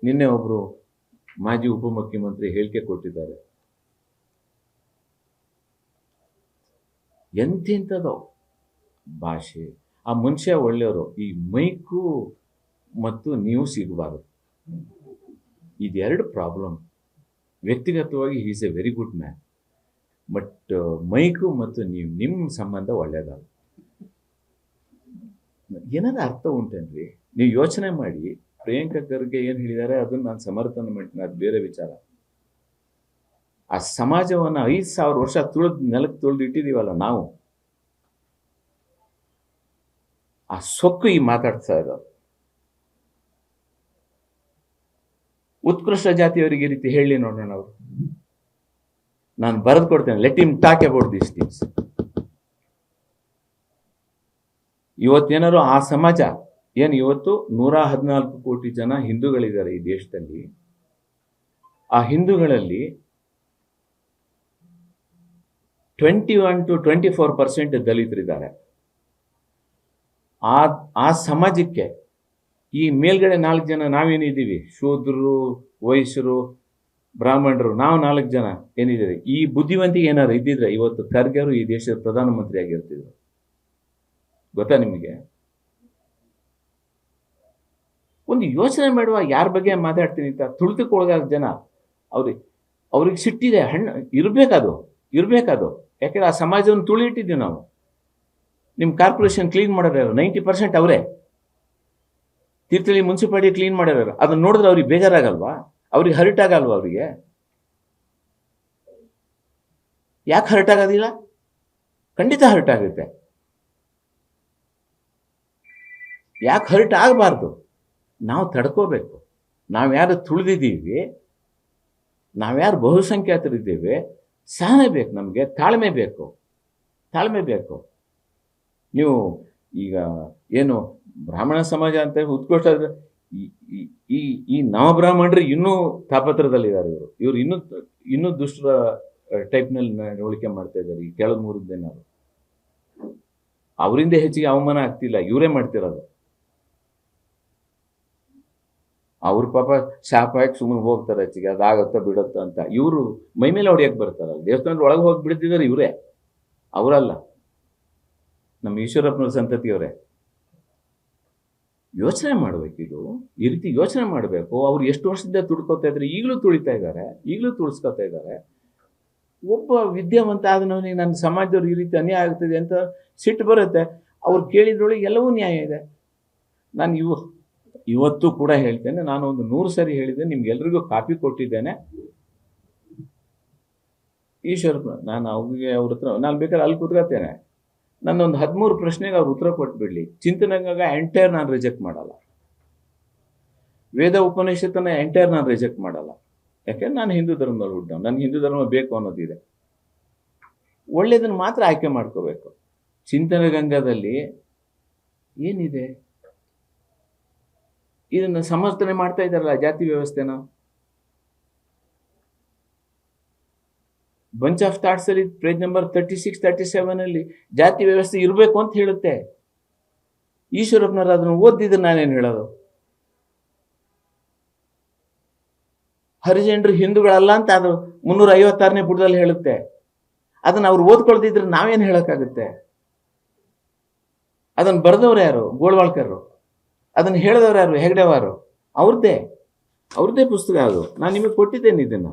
ನಿನ್ನೆ ಒಬ್ಬರು ಮಾಜಿ ಉಪಮುಖ್ಯಮಂತ್ರಿ ಹೇಳಿಕೆ ಕೊಟ್ಟಿದ್ದಾರೆ. ಎಂತೆಂಥದೋ ಭಾಷೆ. ಆ ಮನುಷ್ಯ ಒಳ್ಳೆಯವರು. ಈ ಮೈಕು ಮತ್ತು ನೀವು ಸಿಗಬಾರದು, ಇದೆರಡು ಪ್ರಾಬ್ಲಮ್. ವ್ಯಕ್ತಿಗತವಾಗಿ he is a very good man, but mic ಮತ್ತು ನಿಮ್ಮ ಸಂಬಂಧ ಒಳ್ಳೆಯದಲ್ಲ. ಏನಾದ್ರು ಅರ್ಥ ಉಂಟೇನ್ರಿ? ನೀವು ಯೋಚನೆ ಮಾಡಿ. ಪ್ರಿಯಾಂಕಾ ಖರ್ಗೆ ಏನು ಹೇಳಿದ್ದಾರೆ ಅದನ್ನು ನಾನು ಸಮರ್ಥನೆ ಮಾಡ್ತೀನಿ, ಅದು ಬೇರೆ ವಿಚಾರ. ಆ ಸಮಾಜವನ್ನು 5,000 ವರ್ಷ ನೆಲಕ್ಕೆ ತುಳಿದು ಇಟ್ಟಿದ್ದೀವಲ್ಲ ನಾವು, ಆ ಸೊಕ್ಕು ಈ ಮಾತಾಡ್ತಾ ಇರೋದು. ಉತ್ಕೃಷ್ಟ ಜಾತಿಯವರಿಗೆ ಈ ರೀತಿ ಹೇಳಿ ನೋಡೋಣ. ಅವರು ನಾನು ಬರೆದು ಕೊಡ್ತೇನೆ, let him talk about these things. ಇವತ್ತೇನಾದ್ರು ಆ ಸಮಾಜ ಏನು, ಇವತ್ತು 114 ಕೋಟಿ ಜನ ಹಿಂದೂಗಳಿದ್ದಾರೆ ಈ ದೇಶದಲ್ಲಿ. ಆ ಹಿಂದೂಗಳಲ್ಲಿ 21 to 24% ದಲಿತರಿದ್ದಾರೆ. ಆ ಸಮಾಜಕ್ಕೆ ಈ ಮೇಲ್ಗಡೆ 4 ಜನ ನಾವೇನಿದ್ದೀವಿ, ಶೂದ್ರರು, ವೈಶ್ಯರು, ಬ್ರಾಹ್ಮಣರು, ನಾವು 4 ಜನ ಏನಿದ್ದೀವಿ. ಈ ಬುದ್ಧಿವಂತಿಗೆ ಏನಾದ್ರು ಇದ್ದಿದ್ರೆ ಇವತ್ತು ಖರ್ಗೆರು ಈ ದೇಶದ ಪ್ರಧಾನಮಂತ್ರಿ ಆಗಿರ್ತಿದ್ರು. ಗೊತ್ತಾ ನಿಮಗೆ? ಒಂದು ಯೋಚನೆ ಮಾಡುವ, ಯಾರ ಬಗ್ಗೆ ಮಾತಾಡ್ತೀನಿ ಅಂತ. ತುಳಿತಕ್ಕೊಳಗಾದ ಜನ, ಅವ್ರಿಗೆ ಸಿಟ್ಟಿದೆ, ಹಣ್ಣು ಇರಬೇಕದು. ಯಾಕೆಂದ್ರೆ ಆ ಸಮಾಜವನ್ನು ತುಳಿಯಿಟ್ಟಿದ್ದೀವಿ ನಾವು. ನಿಮ್ಮ ಕಾರ್ಪೊರೇಷನ್ ಕ್ಲೀನ್ ಮಾಡೋರು 90% ಅವರೇ. ತೀರ್ಥಹಳ್ಳಿ ಮುನ್ಸಿಪಾಲಿಟಿ ಕ್ಲೀನ್ ಮಾಡೋರು. ಅದನ್ನ ನೋಡಿದ್ರೆ ಅವ್ರಿಗೆ ಬೇಜಾರಾಗಲ್ವಾ? ಅವ್ರಿಗೆ ಹರ್ಟ್ ಆಗಲ್ವಾ? ಅವರಿಗೆ ಯಾಕೆ ಹರ್ಟ್ ಆಗೋದಿಲ್ಲ? ಖಂಡಿತ ಹರ್ಟ್ ಆಗುತ್ತೆ. ಯಾಕೆ ಹರ್ಟ್ ಆಗಬಾರ್ದು? ನಾವು ತಡ್ಕೋಬೇಕು. ನಾವ್ಯಾರು ತುಳಿದಿದ್ದೀವಿ, ನಾವ್ಯಾರು ಬಹುಸಂಖ್ಯಾತರಿದ್ದೇವೆ, ಸಹನೆ ಬೇಕು ನಮಗೆ, ತಾಳ್ಮೆ ಬೇಕು. ನೀವು ಈಗ ಏನು ಬ್ರಾಹ್ಮಣ ಸಮಾಜ ಅಂತ ಉತ್ಕೃಷ್ಟ, ಈ ನವಬ್ರಾಹ್ಮಣರು ಇನ್ನೂ ತಾಪತ್ರದಲ್ಲಿದ್ದಾರೆ. ಇವರು ಇನ್ನೂ ದುಷ್ಟರ ಟೈಪ್ನಲ್ಲಿ ನಡವಳಿಕೆ ಮಾಡ್ತಾ ಇದ್ದಾರೆ. ಈ ಕೆಳಗೆ 3 ದಿನ ಅವರಿಂದ ಹೆಚ್ಚಿಗೆ ಅವಮಾನ ಆಗ್ತಿಲ್ಲ, ಇವರೇ ಮಾಡ್ತಿರೋದು. ಅವ್ರ ಪಾಪ ಶಾಪ ಹಾಕಿ ಸುಮ್ಮನೆ ಹೋಗ್ತಾರೆ, ಹೆಚ್ಚಿಗೆ ಅದಾಗತ್ತೋ ಬಿಡುತ್ತೋ ಅಂತ. ಇವರು ಮೈಮೇಲೆ ಹೊಡಿಯಕ್ಕೆ ಬರ್ತಾರಲ್ಲ, ದೇವಸ್ಥಾನದ ಒಳಗೆ ಹೋಗಿ ಬಿಡ್ತಿದ್ದಾರೆ ಇವರೇ, ಅವರಲ್ಲ. ನಮ್ಮ ಈಶ್ವರಪ್ಪನವ್ರ ಸಂತತಿಯವರೇ. ಯೋಚನೆ ಮಾಡಬೇಕಿದು, ಈ ರೀತಿ ಯೋಚನೆ ಮಾಡಬೇಕು. ಅವ್ರು ಎಷ್ಟು ವರ್ಷದಿಂದ ತುಳ್ಕೋತಾ ಇದ್ದಾರೆ, ಈಗಲೂ ತುಳಿಸ್ಕೋತಾ ಇದ್ದಾರೆ. ಒಬ್ಬ ವಿದ್ಯಾವಂತ ಆದವನಿಗೆ ನನ್ನ ಸಮಾಜದವ್ರು ಈ ರೀತಿ ಅನ್ಯಾಯ ಆಗ್ತದೆ ಅಂತ ಸಿಟ್ಟು ಬರುತ್ತೆ. ಅವ್ರು ಕೇಳಿದ್ರೊಳಗೆ ಎಲ್ಲವೂ ನ್ಯಾಯ ಇದೆ. ನಾನು ಇವತ್ತು ಕೂಡ ಹೇಳ್ತೇನೆ, ನಾನು ಒಂದು 100 ಸರಿ ಹೇಳಿದ್ದೆ, ನಿಮ್ಗೆಲ್ರಿಗೂ ಕಾಪಿ ಕೊಟ್ಟಿದ್ದೇನೆ. ಈಶ್ವರಪ್ಪ, ನಾನು ಅವ್ರ ಹತ್ರ ನಾನು ಬೇಕಾದ್ರೆ ಅಲ್ಲಿ ಕೂತ್ಕೊತೇನೆ. ನನ್ನೊಂದು 13 ಪ್ರಶ್ನೆಗೆ ಅವ್ರು ಉತ್ತರ ಕೊಟ್ಬಿಡ್ಲಿ. ಚಿಂತನೆಗಾಗ ಎಂಟೈರ್ ನಾನು ರಿಜೆಕ್ಟ್ ಮಾಡಲ್ಲ. ವೇದ ಉಪನಿಷತ್ತನ್ನ ಎಂಟೈರ್ ನಾನು ರಿಜೆಕ್ಟ್ ಮಾಡಲ್ಲ. ಯಾಕೆಂದ್ರೆ ನಾನು ಹಿಂದೂ ಧರ್ಮದಲ್ಲಿ ಹುಟ್ಟಿದವ, ನನಗೆ ಹಿಂದೂ ಧರ್ಮ ಬೇಕು ಅನ್ನೋದಿದೆ. ಒಳ್ಳೇದನ್ನು ಮಾತ್ರ ಆಯ್ಕೆ ಮಾಡ್ಕೋಬೇಕು. ಚಿಂತನೆ ಗಂಗಾದಲ್ಲಿ ಏನಿದೆ, ಇದನ್ನು ಸಮರ್ಥನೆ ಮಾಡ್ತಾ ಇದ್ದಾರಲ್ಲ ಜಾತಿ ವ್ಯವಸ್ಥೆನ. ಬಂಚ್ ಆಫ್ ಥಾಟ್ಸ್ ಅಲ್ಲಿ ಪೇಜ್ ನಂಬರ್ 36, 37 ಜಾತಿ ವ್ಯವಸ್ಥೆ ಇರಬೇಕು ಅಂತ ಹೇಳುತ್ತೆ. ಈಶ್ವರಪ್ಪನವರು ಅದನ್ನು ಓದಿದ್ರೆ ನಾನೇನು ಹೇಳೋದು? ಹರಿಜನರು ಹಿಂದೂಗಳಲ್ಲ ಅಂತ ಅದು 356ನೇ ಪುಟದಲ್ಲಿ ಹೇಳುತ್ತೆ. ಅದನ್ನು ಅವ್ರು ಓದ್ಕೊಳ್ದಿದ್ರೆ ನಾವೇನು ಹೇಳೋಕ್ಕಾಗುತ್ತೆ? ಅದನ್ನು ಬರೆದವ್ರು ಯಾರು? ಗೋಳ್ವಾಳ್ಕರ್. ಅದನ್ನು ಹೇಳಿದವ್ರು ಯಾರು? ಹೆಗ್ಡೆವಾರು. ಅವ್ರದ್ದೇ ಪುಸ್ತಕ ಅದು. ನಾನು ನಿಮಗೆ ಕೊಟ್ಟಿದ್ದೇನೆ ಇದನ್ನು.